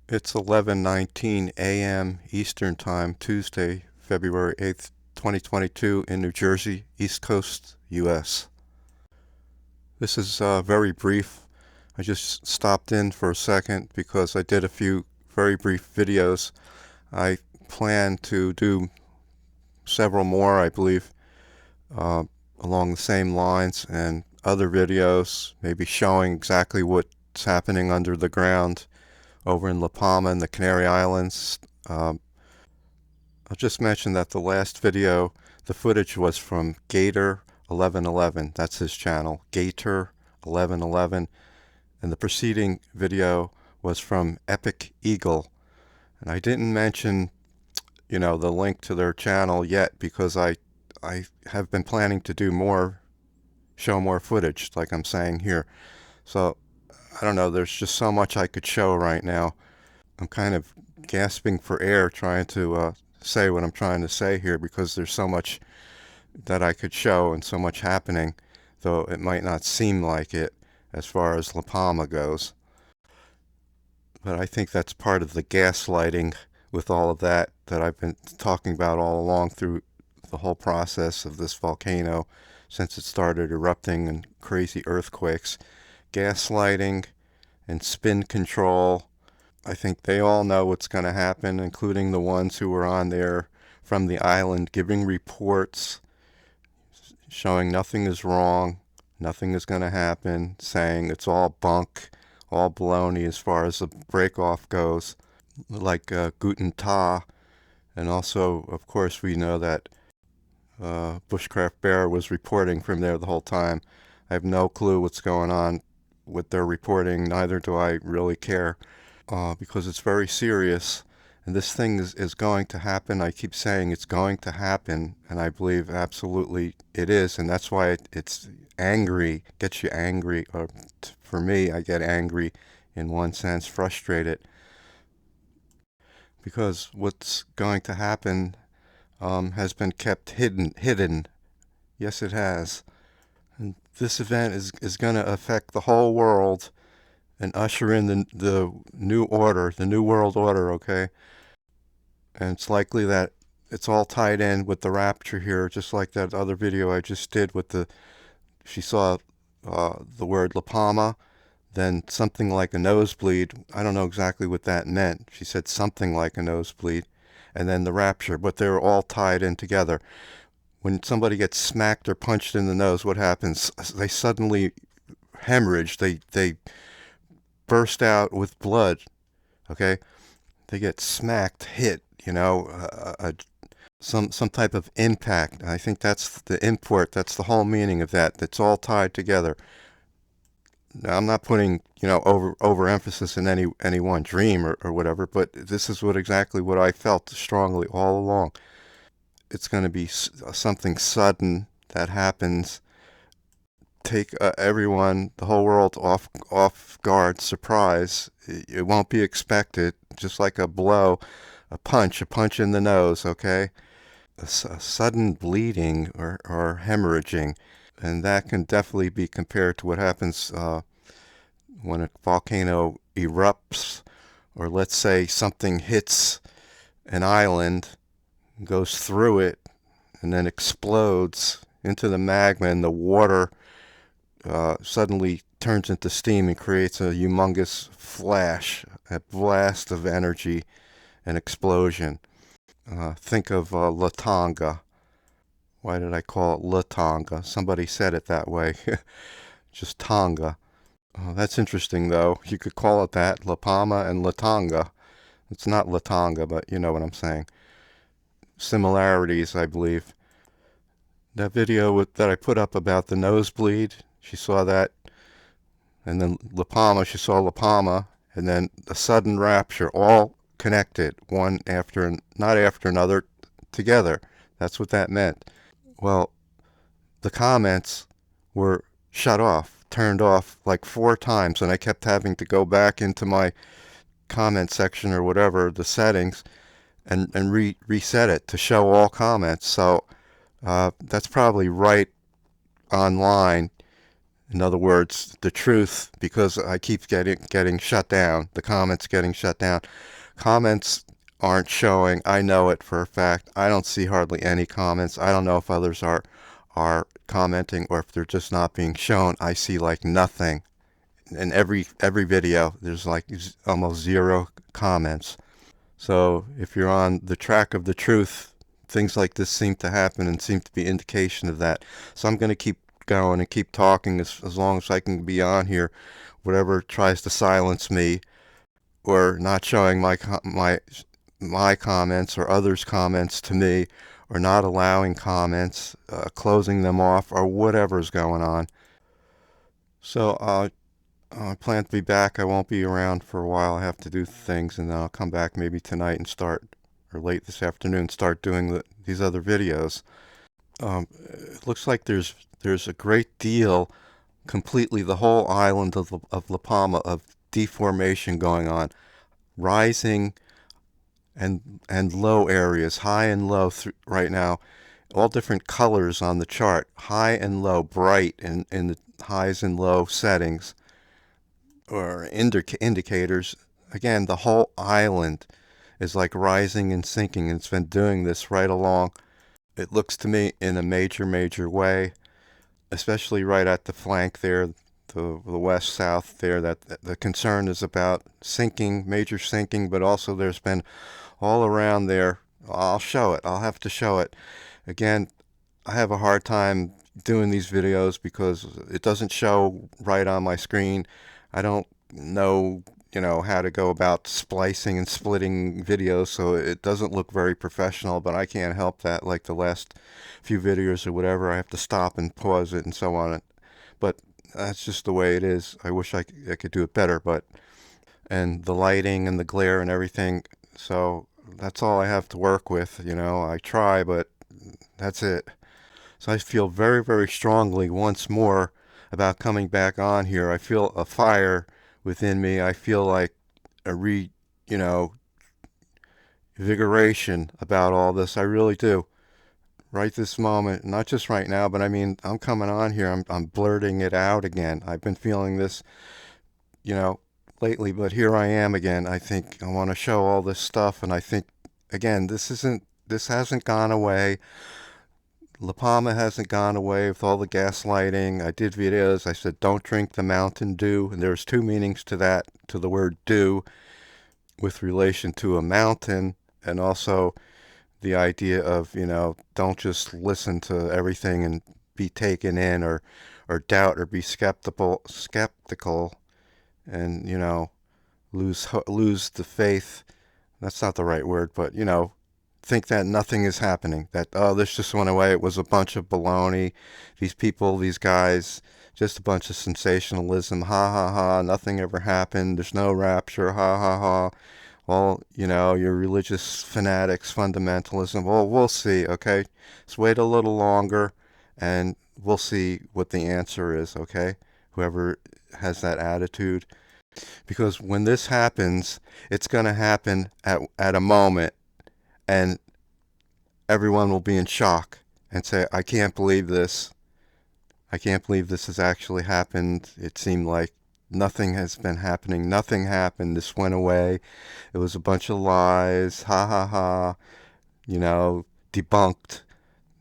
It's 11:19 a.m. Eastern Time, Tuesday, February 8th, 2022 in New Jersey, East Coast, US. This is very brief. I just stopped in for a second because I did a few very brief videos. I plan to do several more, I believe, uh, along the same lines, and other videos, maybe showing exactly what's happening under the ground over in La Palma and the Canary Islands. I'll just mention that the last video, the footage was from Gator 1111. That's his channel, Gator 1111. And the preceding video was from Epic Eagle. And I didn't mention, the link to their channel yet because I have been planning to do more, show more footage, like I'm saying here. So I don't know, there's just so much I could show right now. I'm kind of gasping for air trying to say what I'm trying to say here because there's so much that I could show and so much happening, though it might not seem like it as far as La Palma goes. But I think that's part of the gaslighting with all of that I've been talking about all along through the whole process of this volcano since it started erupting and crazy earthquakes. Gaslighting and spin control. I think they all know what's going to happen, including the ones who were on there from the island giving reports, showing nothing is wrong, nothing is going to happen, saying it's all bunk, all baloney as far as the break-off goes, like Guten Tag. And also, of course, we know that Bushcraft Bear was reporting from there the whole time. I have no clue what's going on with their reporting, neither do I really care. Because it's very serious. And this thing is going to happen. I keep saying it's going to happen, and I believe absolutely it is. And that's why it's angry, gets you angry. Or for me, I get angry in one sense, frustrated. Because what's going to happen has been kept hidden. Yes, it has. And this event is going to affect the whole world and usher in the new order, the new world order, okay? And it's likely that it's all tied in with the rapture here, just like that other video I just did with she saw the word La Palma, then something like a nosebleed. I don't know exactly what that meant. She said something like a nosebleed, and then the rapture, but they're all tied in together. When somebody gets smacked or punched in the nose, what happens? They suddenly hemorrhage. They burst out with blood, okay? They get smacked, hit, some type of impact. I think that's the import. That's the whole meaning of that. That's all tied together. Now, I'm not putting overemphasis in any one dream or whatever, but this is exactly what I felt strongly all along. It's going to be something sudden that happens, take everyone, the whole world off guard, surprise. It won't be expected, just like a blow, a punch in the nose, okay? A sudden bleeding or hemorrhaging, and that can definitely be compared to what happens when a volcano erupts, or let's say something hits an island, goes through it, and then explodes into the magma, and the water suddenly turns into steam and creates a humongous flash, a blast of energy, an explosion. Think of La Tonga. Why did I call it La Tonga? Somebody said it that way. Just Tonga. That's interesting, though. You could call it that, La Palma and La Tonga. It's not La Tonga, but you know what I'm saying. Similarities, I believe. That video that I put up about the nosebleed, she saw that. And then La Palma, she saw La Palma. And then a sudden rapture, all connected, one after, not after another, together. That's what that meant. Well, the comments were shut off, turned off like 4 times, and I kept having to go back into my comment section or whatever, the settings, and reset it to show all comments. So that's probably right online In other words, the truth, because I keep getting shut down, the comments getting shut down. Comments aren't showing. I know it for a fact. I don't see hardly any comments. I don't know if others are commenting or if they're just not being shown. I see like nothing. In every video, there's like almost zero comments. So if you're on the track of the truth, things like this seem to happen and seem to be indication of that. So I'm going to keep going and keep talking as long as I can be on here. Whatever tries to silence me or not showing my comments or others' comments to me, or not allowing comments, closing them off, or whatever's going on. So I plan to be back. I won't be around for a while. I have to do things, and then I'll come back maybe tonight and start, or late this afternoon, start doing these other videos. It looks like there's a great deal, completely the whole island of La Palma, of deformation going on, rising and low areas, high and low right now, all different colors on the chart, high and low, bright in the highs and low settings or indicators. Again, the whole island is like rising and sinking, and it's been doing this right along. It looks to me in a major way, especially right at the flank there, the west south there, that the concern is about sinking, major sinking, but also there's been all around there. I'll show it. I'll have to show it. Again, I have a hard time doing these videos because it doesn't show right on my screen. I don't know, how to go about splicing and splitting videos, so it doesn't look very professional, but I can't help that. Like the last few videos or whatever, I have to stop and pause it and so on. But that's just the way it is. I wish I could do it better, and the lighting and the glare and everything, so that's all I have to work with. I try, but that's it. So I feel very strongly once more about coming back on here. I feel a fire within me. I feel like a you know, vigoration about all this. I really do. Right this moment, not just right now, but I mean, I'm coming on here. I'm blurting it out again. I've been feeling this, you know, lately, but here I am again. I think I want to show all this stuff, and I think again, this hasn't gone away. La Palma hasn't gone away with all the gaslighting. I did videos. I said, don't drink the Mountain Dew. And there's two meanings to that, to the word dew, with relation to a mountain, and also the idea of, don't just listen to everything and be taken in, or doubt, or be skeptical and, lose the faith. That's not the right word, but, think that nothing is happening, that, oh, this just went away, it was a bunch of baloney, these people, these guys, just a bunch of sensationalism, ha ha ha, nothing ever happened, there's no rapture, ha ha ha, well, your religious fanatics, fundamentalism, well, we'll see, okay, let's wait a little longer, and we'll see what the answer is, okay, whoever has that attitude, because when this happens, it's going to happen at a moment, and everyone will be in shock and say, I can't believe this. I can't believe this has actually happened. It seemed like nothing has been happening. Nothing happened. This went away. It was a bunch of lies. Ha ha ha. Debunked.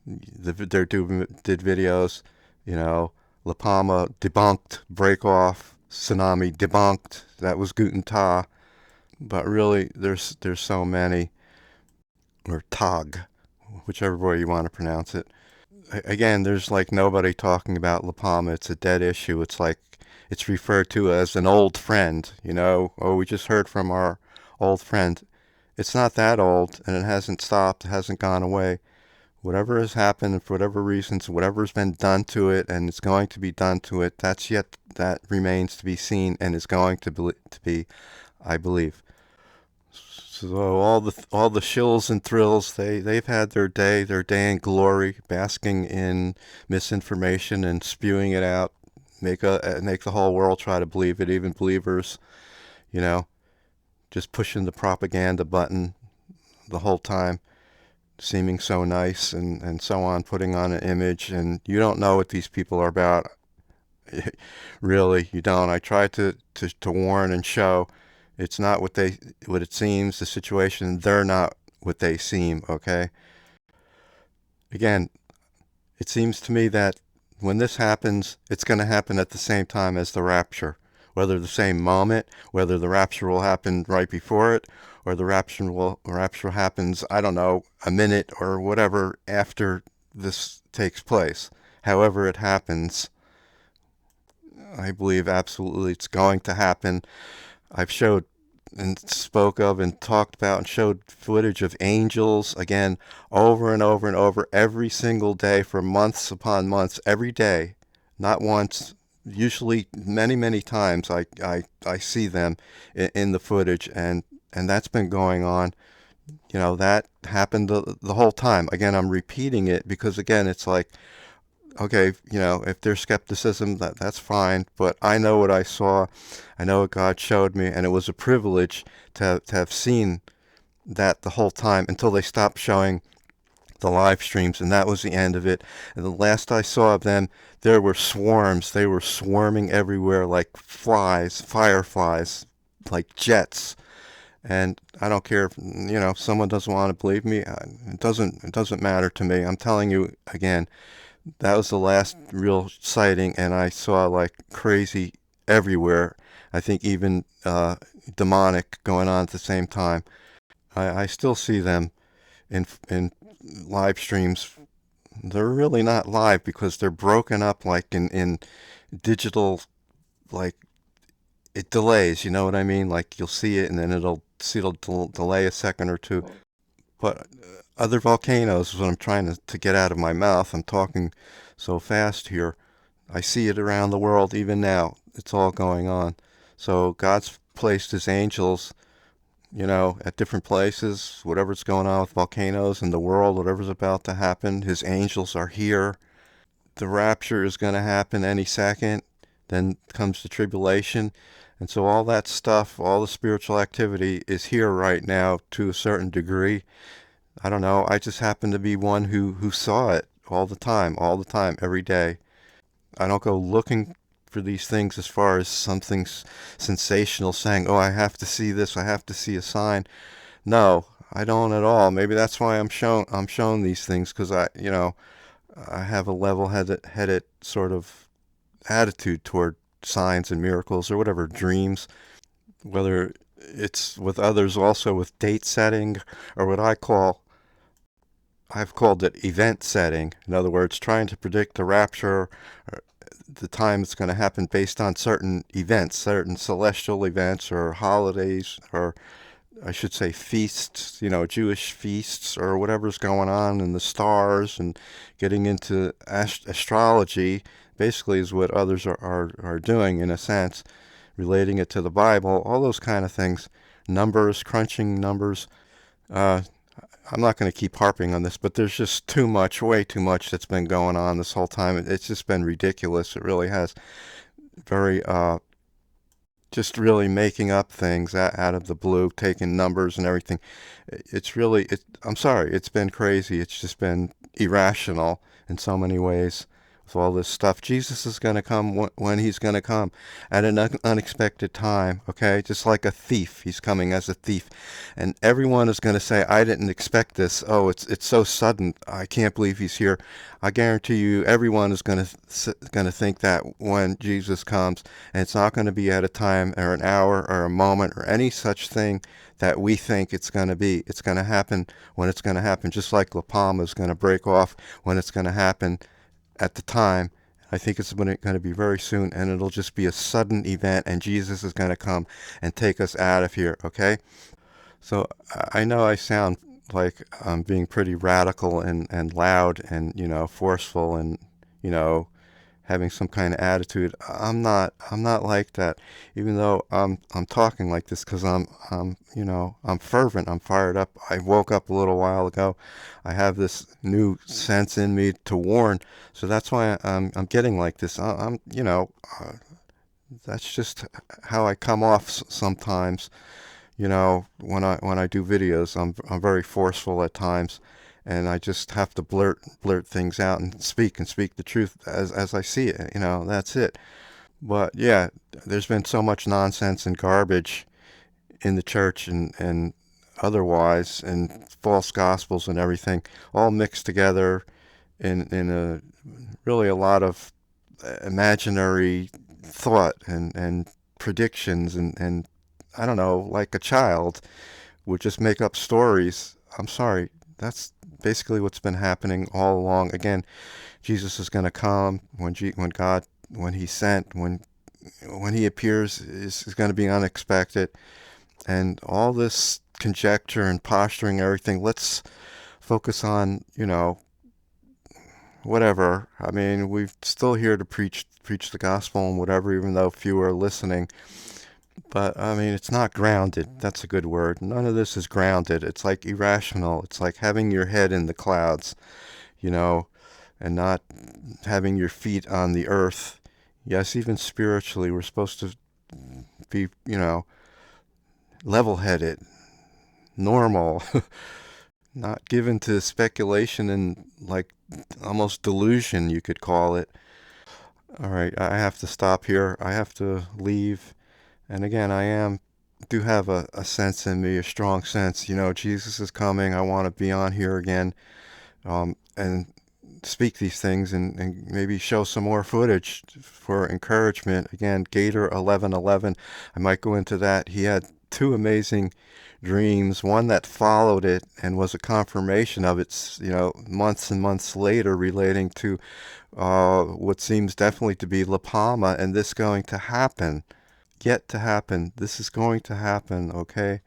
They did videos. La Palma debunked. Break off. Tsunami debunked. That was Guten Tag. But really, there's so many. Or Tag, whichever way you want to pronounce it. Again, there's like nobody talking about La Palma. It's a dead issue. It's like it's referred to as an old friend, Oh, we just heard from our old friend. It's not that old, and it hasn't stopped. It hasn't gone away. Whatever has happened, for whatever reasons, whatever's been done to it, and it's going to be done to it, that remains to be seen, and is going to be, I believe. So all the shills and thrills, they've had their day in glory, basking in misinformation and spewing it out, make the whole world try to believe it, even believers, you know, just pushing the propaganda button the whole time, seeming so nice and so on, putting on an image, and you don't know what these people are about. Really, you don't. I try to warn and show it's not what it seems, the situation, they're not what they seem, okay? Again, it seems to me that when this happens, it's going to happen at the same time as the rapture. Whether the same moment, whether the rapture will happen right before it, or the rapture happens, I don't know, a minute or whatever after this takes place. However it happens, I believe absolutely it's going to happen. I've showed and spoke of and talked about and showed footage of angels again over and over and over every single day for months upon months, every day, not once, usually many, many times I see them in the footage, and that's been going on. That happened the whole time. Again, I'm repeating it because, again, it's like, okay, if there's skepticism, that's fine. But I know what I saw. I know what God showed me, and it was a privilege to have seen that the whole time until they stopped showing the live streams, and that was the end of it. And the last I saw of them, there were swarms. They were swarming everywhere like flies, fireflies, like jets. And I don't care if someone doesn't want to believe me. It doesn't matter to me. I'm telling you again, that was the last real sighting, and I saw like crazy everywhere. I think even demonic going on at the same time. I still see them in live streams. They're really not live because they're broken up like in digital, like it delays. You know what I mean? Like you'll see it and then it'll delay a second or two. But other volcanoes is what I'm trying to get out of my mouth. I'm talking so fast here. I see it around the world even now. It's all going on. So God's placed his angels, at different places, whatever's going on with volcanoes in the world, whatever's about to happen, his angels are here. The rapture is going to happen any second. Then comes the tribulation. And so all that stuff, all the spiritual activity is here right now to a certain degree. I don't know. I just happen to be one who saw it all the time, every day. I don't go looking for these things as far as something sensational saying, oh, I have to see this, I have to see a sign. No, I don't at all. Maybe that's why I'm shown these things because I have a level-headed sort of attitude toward signs and miracles or whatever, dreams, whether it's with others also with date setting or what I've called it event setting. In other words, trying to predict the rapture, or the time it's going to happen based on certain events, certain celestial events or holidays, or I should say feasts, Jewish feasts or whatever's going on in the stars, and getting into astrology basically is what others are doing in a sense, relating it to the Bible, all those kind of things, numbers, crunching numbers. Uh, I'm not going to keep harping on this, but there's just too much, way too much that's been going on this whole time. It's just been ridiculous. It really has. Very, just really making up things out of the blue, taking numbers and everything. I'm sorry, it's been crazy. It's just been irrational in so many ways with all this stuff. Jesus is going to come when he's going to come at an unexpected time, okay? Just like a thief. He's coming as a thief. And everyone is going to say, I didn't expect this. Oh, it's so sudden. I can't believe he's here. I guarantee you everyone is going to think that when Jesus comes, and it's not going to be at a time or an hour or a moment or any such thing that we think it's going to be. It's going to happen when it's going to happen, just like La Palma is going to break off when it's going to happen at the time. I think it's going to be very soon, and it'll just be a sudden event, and Jesus is going to come and take us out of here, okay? So I know I sound like I'm being pretty radical and loud and, forceful and, you know, having some kind of attitude. I'm not like that. Even though I'm talking like this because I'm fervent. I'm fired up. I woke up a little while ago. I have this new sense in me to warn. So that's why I'm getting like this. That's just how I come off sometimes. When I do videos, I'm very forceful at times, and I just have to blurt things out and speak the truth as I see it. That's it. But yeah, there's been so much nonsense and garbage in the church and otherwise, and false gospels and everything, all mixed together in a really a lot of imaginary thought and predictions and I don't know, like a child would just make up stories. I'm sorry, that's basically what's been happening all along. Again, Jesus is going to come when God, when He sent, when He appears is going to be unexpected, and all this conjecture and posturing, everything. Let's focus on whatever. I mean, we're still here to preach the gospel and whatever, even though few are listening. But I mean, it's not grounded. That's a good word. None of this is grounded. It's like irrational. It's like having your head in the clouds, you know, and not having your feet on the earth. Yes, even spiritually, we're supposed to be, level-headed, normal, not given to speculation and like almost delusion, you could call it. All right, I have to stop here. I have to leave. And again, do have a sense in me, a strong sense. Jesus is coming. I want to be on here again, and speak these things and maybe show some more footage for encouragement. Again, Gator 1111. I might go into that. He had two amazing dreams. One that followed it and was a confirmation of it, months and months later, relating to what seems definitely to be La Palma, and this going to happen. Yet to happen. This is going to happen, okay?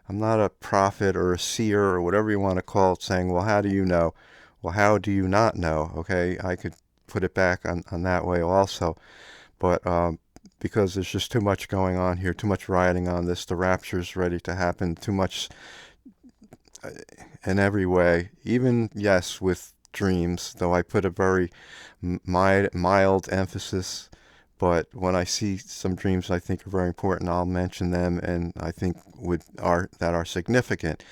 I'm not a prophet or a seer or whatever you want to call it, saying, well, how do you know? Well, how do you not know? Okay, I could put it back on that way also. But because there's just too much going on here, too much riding on this, the rapture's ready to happen, too much in every way. Even, yes, with dreams, though I put a very mild emphasis. But when I see some dreams I think are very important, I'll mention them, and I think that are significant.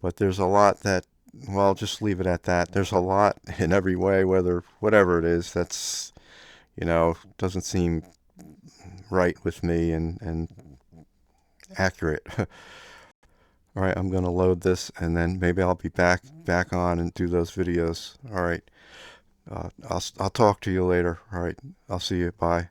But there's a lot that, well, I'll just leave it at that. There's a lot in every way, whatever it is, that's, doesn't seem right with me and accurate. All right, I'm going to load this, and then maybe I'll be back on and do those videos. All right, I'll talk to you later. All right, I'll see you. Bye.